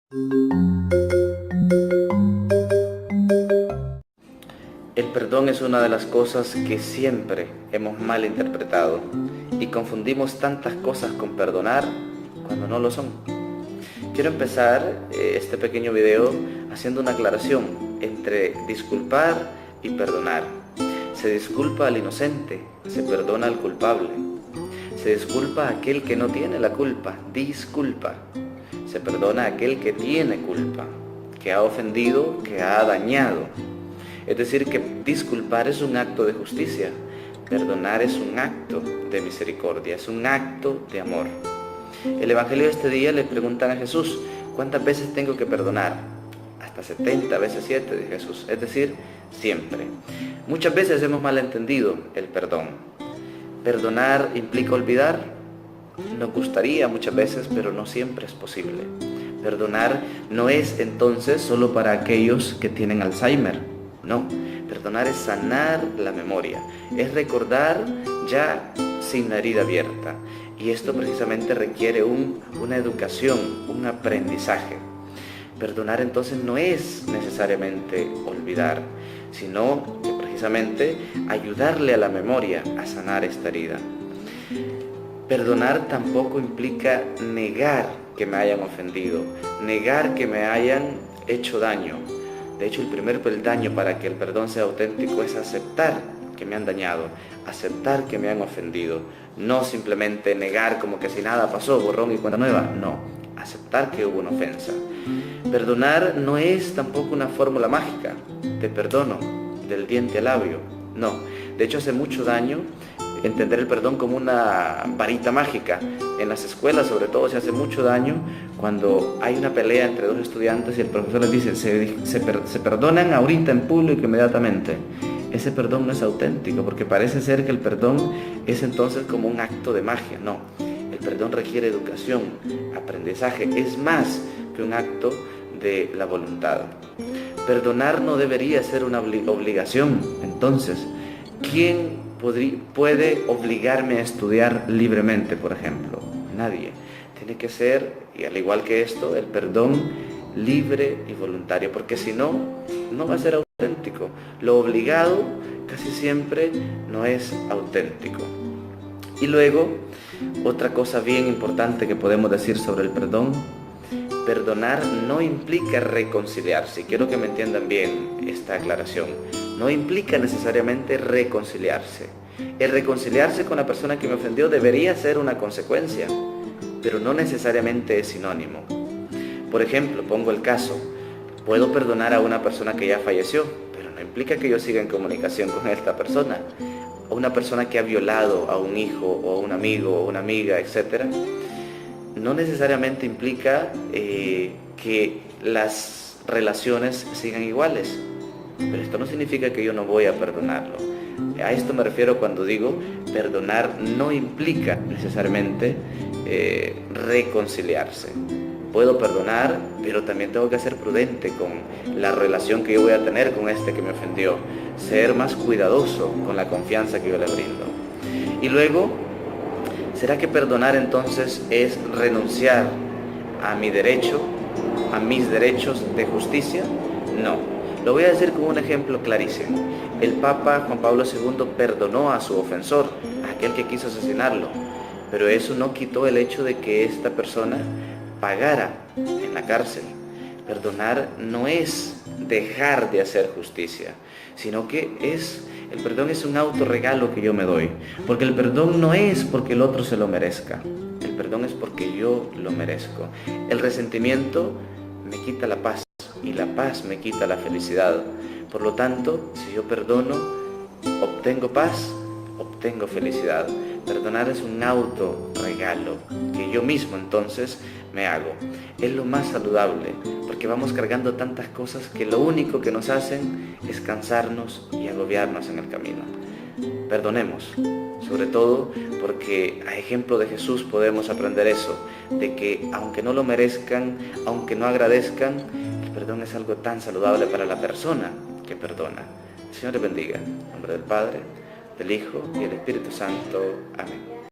El perdón es una de las cosas que siempre hemos mal interpretado y confundimos tantas cosas con perdonar cuando no lo son. Quiero empezar este pequeño video haciendo una aclaración entre disculpar y perdonar. Se disculpa al inocente, se perdona al culpable. Se disculpa a aquel que no tiene la culpa, disculpa. Se perdona a aquel que tiene culpa, que ha ofendido, que ha dañado. Es decir, que disculpar es un acto de justicia, perdonar es un acto de misericordia, es un acto de amor. El Evangelio de este día le preguntan a Jesús, ¿cuántas veces tengo que perdonar? Hasta 70 veces 7 de Jesús, es decir, siempre. Muchas veces hemos malentendido el perdón. Perdonar implica olvidar. Nos gustaría muchas veces, pero no siempre es posible. Perdonar no es entonces solo para aquellos que tienen Alzheimer. No, perdonar es sanar la memoria, es recordar ya sin la herida abierta. Y esto precisamente requiere una educación, un aprendizaje. Perdonar entonces no es necesariamente olvidar, sino que precisamente ayudarle a la memoria a sanar esta herida. Perdonar tampoco implica negar que me hayan ofendido, negar que me hayan hecho daño. De hecho, el primer peldaño para que el perdón sea auténtico es aceptar que me han dañado, aceptar que me han ofendido. No simplemente negar como que si nada pasó, borrón y cuenta nueva. No, aceptar que hubo una ofensa. Perdonar no es tampoco una fórmula mágica. Te perdono, del diente al labio. No, de hecho hace mucho daño entender el perdón como una varita mágica. En las escuelas sobre todo se hace mucho daño cuando hay una pelea entre dos estudiantes y el profesor les dice se perdonan ahorita en público inmediatamente. Ese perdón no es auténtico porque parece ser que el perdón es entonces como un acto de magia. No, el perdón requiere educación, aprendizaje, es más que un acto de la voluntad. Perdonar no debería ser una obligación. Entonces, ¿quién puede obligarme a estudiar libremente, por ejemplo? Nadie. Tiene que ser, y al igual que esto, el perdón libre y voluntario, porque si no, no va a ser auténtico. Lo obligado casi siempre no es auténtico. Y luego, otra cosa bien importante que podemos decir sobre el perdón: perdonar no implica reconciliarse. Quiero que me entiendan bien esta aclaración. No implica necesariamente reconciliarse. El reconciliarse con la persona que me ofendió debería ser una consecuencia, pero no necesariamente es sinónimo. Por ejemplo, pongo el caso, puedo perdonar a una persona que ya falleció, pero no implica que yo siga en comunicación con esta persona. A una persona que ha violado a un hijo o a un amigo o una amiga, etc., no necesariamente implica que las relaciones sigan iguales. Pero esto no significa que yo no voy a perdonarlo. A esto me refiero cuando digo perdonar no implica necesariamente reconciliarse. Puedo perdonar, pero también tengo que ser prudente con la relación que yo voy a tener con este que me ofendió. Ser más cuidadoso con la confianza que yo le brindo. Y luego, ¿será que perdonar entonces es renunciar a mi derecho, a mis derechos de justicia? No. Lo voy a decir con un ejemplo clarísimo. El Papa Juan Pablo II perdonó a su ofensor, a aquel que quiso asesinarlo, pero eso no quitó el hecho de que esta persona pagara en la cárcel. Perdonar no es dejar de hacer justicia, sino que el perdón es un autorregalo que yo me doy, porque el perdón no es porque el otro se lo merezca, el perdón es porque yo lo merezco. El resentimiento me quita la paz y la paz me quita la felicidad. Por lo tanto, si yo perdono, obtengo paz, obtengo felicidad. Perdonar es un autorregalo que yo mismo entonces me hago. Es lo más saludable, porque vamos cargando tantas cosas que lo único que nos hacen es cansarnos y agobiarnos en el camino. Perdonemos, sobre todo porque a ejemplo de Jesús podemos aprender eso, de que aunque no lo merezcan, aunque no agradezcan, el perdón es algo tan saludable para la persona que perdona. El Señor les bendiga. En nombre del Padre, del Hijo y del Espíritu Santo. Amén.